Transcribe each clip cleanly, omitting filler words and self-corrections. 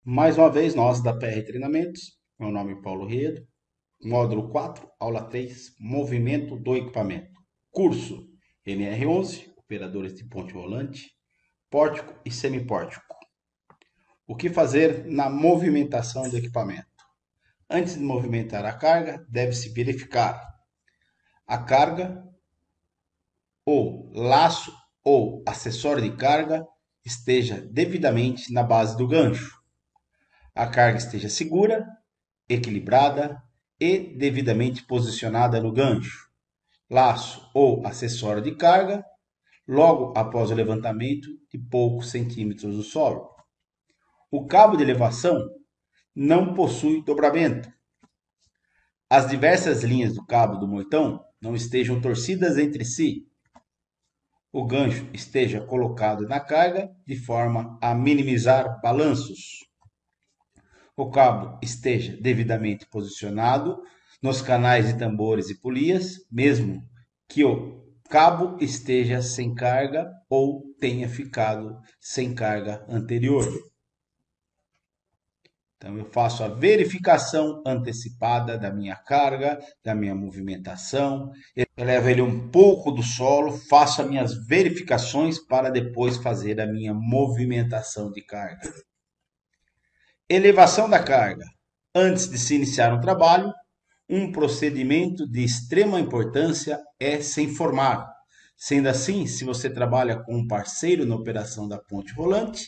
Mais uma vez, nós da PR Treinamentos, meu nome é Paulo Riedo, módulo 4, aula 3, movimento do equipamento. Curso NR11, operadores de ponte rolante, pórtico e semipórtico. O que fazer na movimentação do equipamento? Antes de movimentar a carga, deve-se verificar a carga ou laço ou acessório de carga esteja devidamente na base do gancho. A carga esteja segura, equilibrada e devidamente posicionada no gancho, laço ou acessório de carga, logo após o levantamento de poucos centímetros do solo. O cabo de elevação não possui dobramento. As diversas linhas do cabo do moitão não estejam torcidas entre si. O gancho esteja colocado na carga de forma a minimizar balanços. O cabo esteja devidamente posicionado nos canais de tambores e polias, mesmo que o cabo esteja sem carga ou tenha ficado sem carga anterior. Então, eu faço a verificação antecipada da minha carga, da minha movimentação, elevo ele um pouco do solo, faço as minhas verificações para depois fazer a minha movimentação de carga. Elevação da carga. Antes de se iniciar um trabalho, um procedimento de extrema importância é se informar. Sendo assim, se você trabalha com um parceiro na operação da ponte rolante,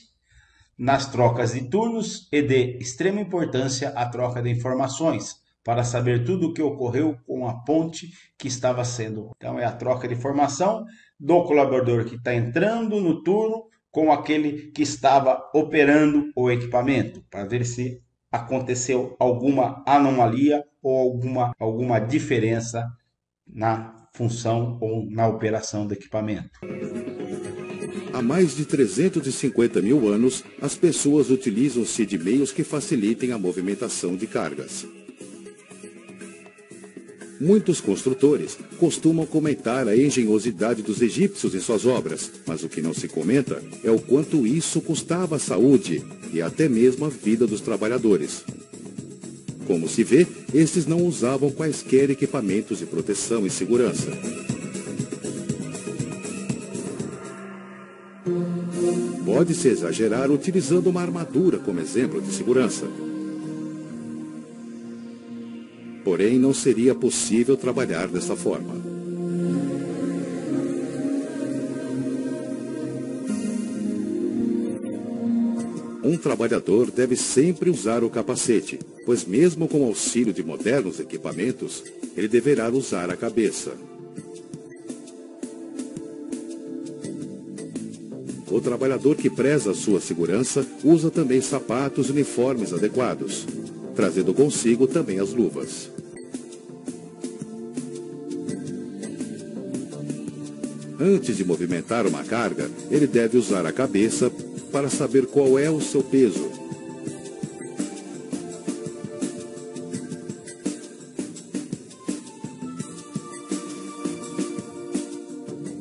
nas trocas de turnos é de extrema importância a troca de informações para saber tudo o que ocorreu com a ponte que estava sendo. Então, é a troca de informação do colaborador que está entrando no turno com aquele que estava operando o equipamento, para ver se aconteceu alguma anomalia ou alguma diferença na função ou na operação do equipamento. Há mais de 350 mil anos, as pessoas utilizam-se de meios que facilitem a movimentação de cargas. Muitos construtores costumam comentar a engenhosidade dos egípcios em suas obras, mas o que não se comenta é o quanto isso custava a saúde e até mesmo a vida dos trabalhadores. Como se vê, estes não usavam quaisquer equipamentos de proteção e segurança. Pode-se exagerar utilizando uma armadura como exemplo de segurança. Porém, não seria possível trabalhar dessa forma. Um trabalhador deve sempre usar o capacete, pois mesmo com o auxílio de modernos equipamentos, ele deverá usar a cabeça. O trabalhador que preza a sua segurança usa também sapatos e uniformes adequados, trazendo consigo também as luvas. Antes de movimentar uma carga, ele deve usar a cabeça para saber qual é o seu peso.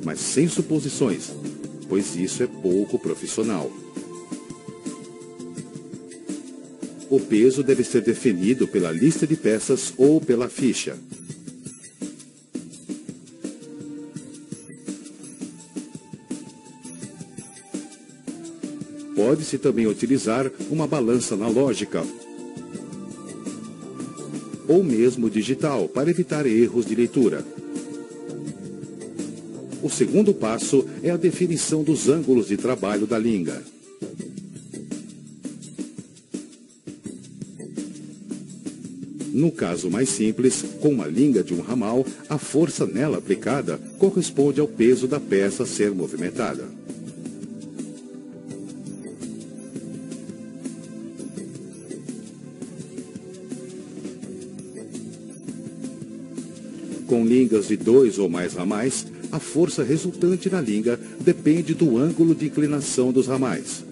Mas sem suposições, pois isso é pouco profissional. O peso deve ser definido pela lista de peças ou pela ficha. Pode-se também utilizar uma balança analógica ou mesmo digital para evitar erros de leitura. O segundo passo é a definição dos ângulos de trabalho da linga. No caso mais simples, com uma linga de um ramal, a força nela aplicada corresponde ao peso da peça a ser movimentada. Com lingas de 2 ou mais ramais, a força resultante na linga depende do ângulo de inclinação dos ramais.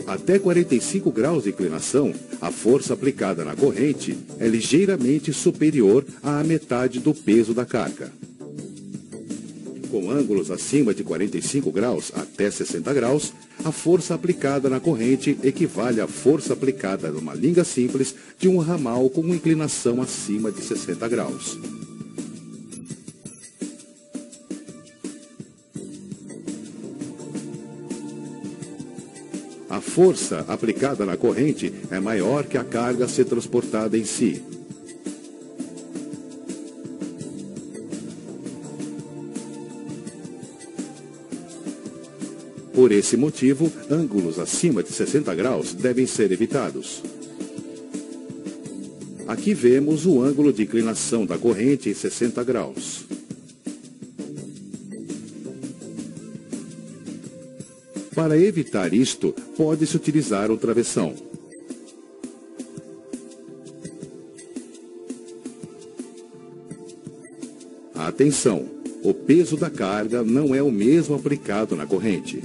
Até 45 graus de inclinação, a força aplicada na corrente é ligeiramente superior à metade do peso da carga. Com ângulos acima de 45 graus até 60 graus, A força aplicada na corrente equivale à força aplicada numa linga simples de um ramal com inclinação acima de 60 graus. A força aplicada na corrente é maior que a carga a ser transportada em si. Por esse motivo, ângulos acima de 60 graus devem ser evitados. Aqui vemos o ângulo de inclinação da corrente em 60 graus. Para evitar isto, pode-se utilizar um travessão. Atenção! O peso da carga não é o mesmo aplicado na corrente.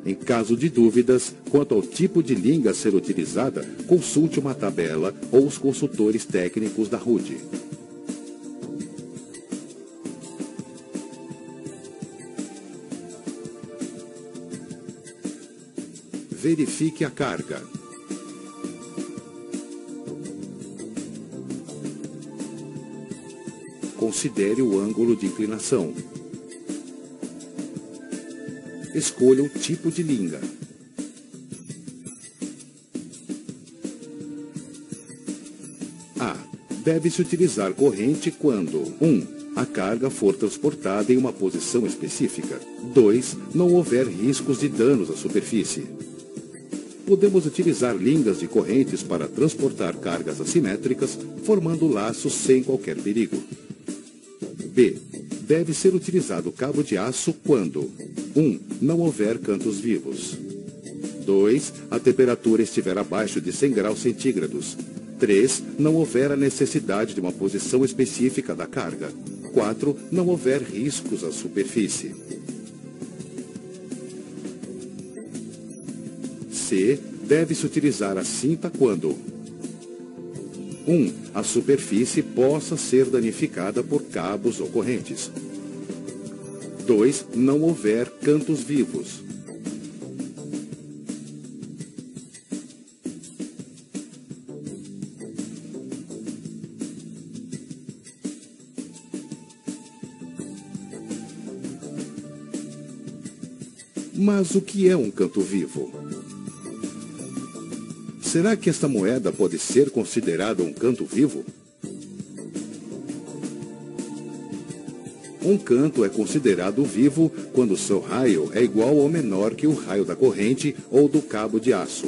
Em caso de dúvidas quanto ao tipo de linga a ser utilizada, consulte uma tabela ou os consultores técnicos da RUD. Verifique a carga. Considere o ângulo de inclinação. Escolha o tipo de linga. A. Deve-se utilizar corrente quando 1. A carga for transportada em uma posição específica. 2. Não houver riscos de danos à superfície. Podemos utilizar lingas de correntes para transportar cargas assimétricas, formando laços sem qualquer perigo. B. Deve ser utilizado cabo de aço quando 1. Não houver cantos vivos. 2. A temperatura estiver abaixo de 100 graus centígrados. 3. Não houver a necessidade de uma posição específica da carga. 4. Não houver riscos à superfície. C. Deve-se utilizar a cinta quando 1. A superfície possa ser danificada por cabos ou correntes. 2. Não houver cantos vivos. Mas o que é um canto vivo? Será que esta moeda pode ser considerada um canto vivo? Um canto é considerado vivo quando seu raio é igual ou menor que o raio da corrente ou do cabo de aço.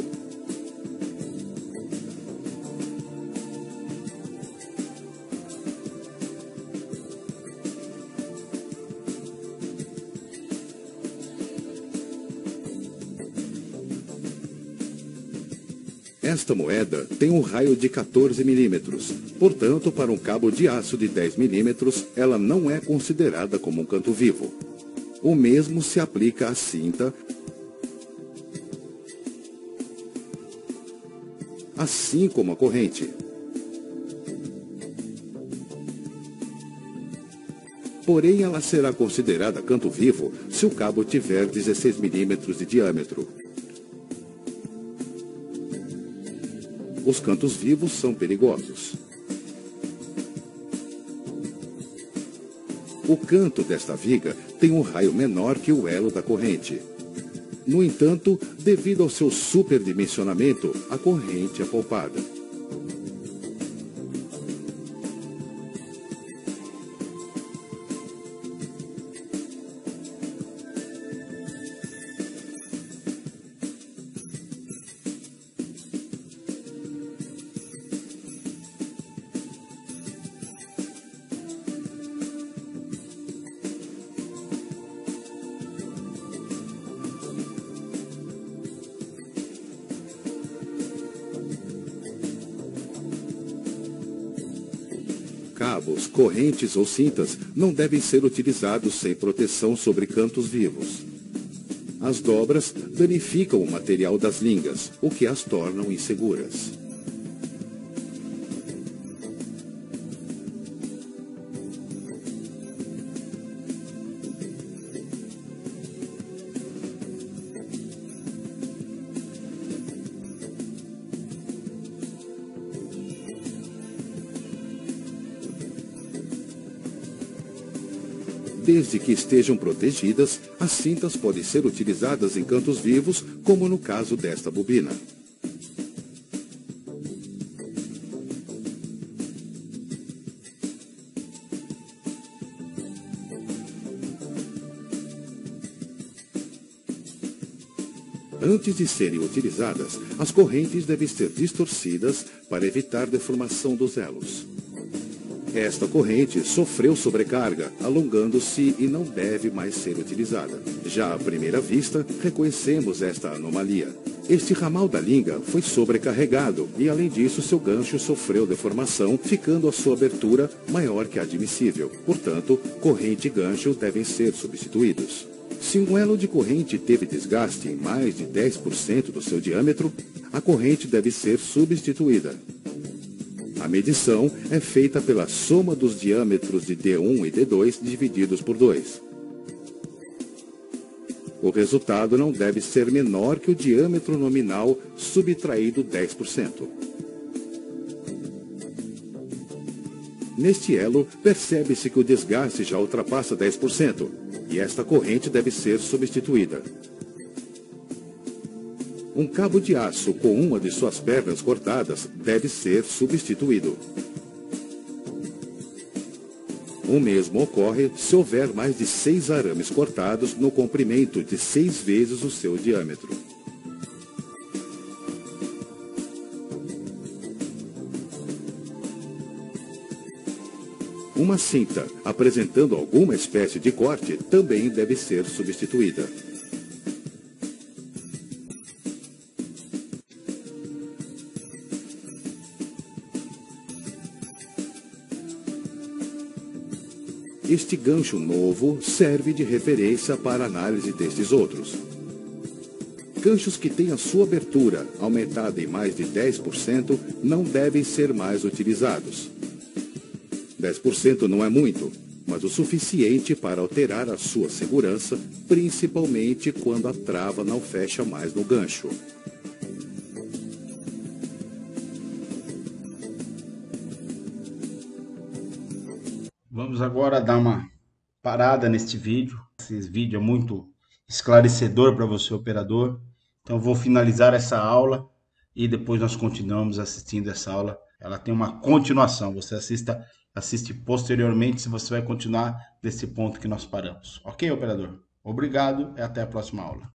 Esta moeda tem um raio de 14 milímetros. Portanto, para um cabo de aço de 10 milímetros, ela não é considerada como um canto vivo. O mesmo se aplica à cinta, assim como a corrente. Porém, ela será considerada canto vivo se o cabo tiver 16 milímetros de diâmetro. Os cantos vivos são perigosos. O canto desta viga tem um raio menor que o elo da corrente. No entanto, devido ao seu superdimensionamento, a corrente é poupada. Cabos, correntes ou cintas não devem ser utilizados sem proteção sobre cantos vivos. As dobras danificam o material das lingas, o que as tornam inseguras. Desde que estejam protegidas, as cintas podem ser utilizadas em cantos vivos, como no caso desta bobina. Antes de serem utilizadas, as correntes devem ser distorcidas para evitar deformação dos elos. Esta corrente sofreu sobrecarga, alongando-se e não deve mais ser utilizada. Já à primeira vista, reconhecemos esta anomalia. Este ramal da linga foi sobrecarregado e, além disso, seu gancho sofreu deformação, ficando a sua abertura maior que a admissível. Portanto, corrente e gancho devem ser substituídos. Se um elo de corrente teve desgaste em mais de 10% do seu diâmetro, a corrente deve ser substituída. A medição é feita pela soma dos diâmetros de D1 e D2 divididos por 2. O resultado não deve ser menor que o diâmetro nominal subtraído 10%. Neste elo, percebe-se que o desgaste já ultrapassa 10%, e esta corrente deve ser substituída. Um cabo de aço com uma de suas pernas cortadas deve ser substituído. O mesmo ocorre se houver mais de 6 arames cortados no comprimento de 6 vezes o seu diâmetro. Uma cinta apresentando alguma espécie de corte também deve ser substituída. Este gancho novo serve de referência para a análise destes outros. Ganchos que têm a sua abertura aumentada em mais de 10% não devem ser mais utilizados. 10% não é muito, mas o suficiente para alterar a sua segurança, principalmente quando a trava não fecha mais no gancho. Vamos agora dar uma parada neste vídeo. Esse vídeo é muito esclarecedor para você, operador. Então vou finalizar essa aula e depois nós continuamos assistindo essa aula. Ela tem uma continuação. Você assiste posteriormente se você vai continuar desse ponto que nós paramos. Ok, operador? Obrigado e até a próxima aula.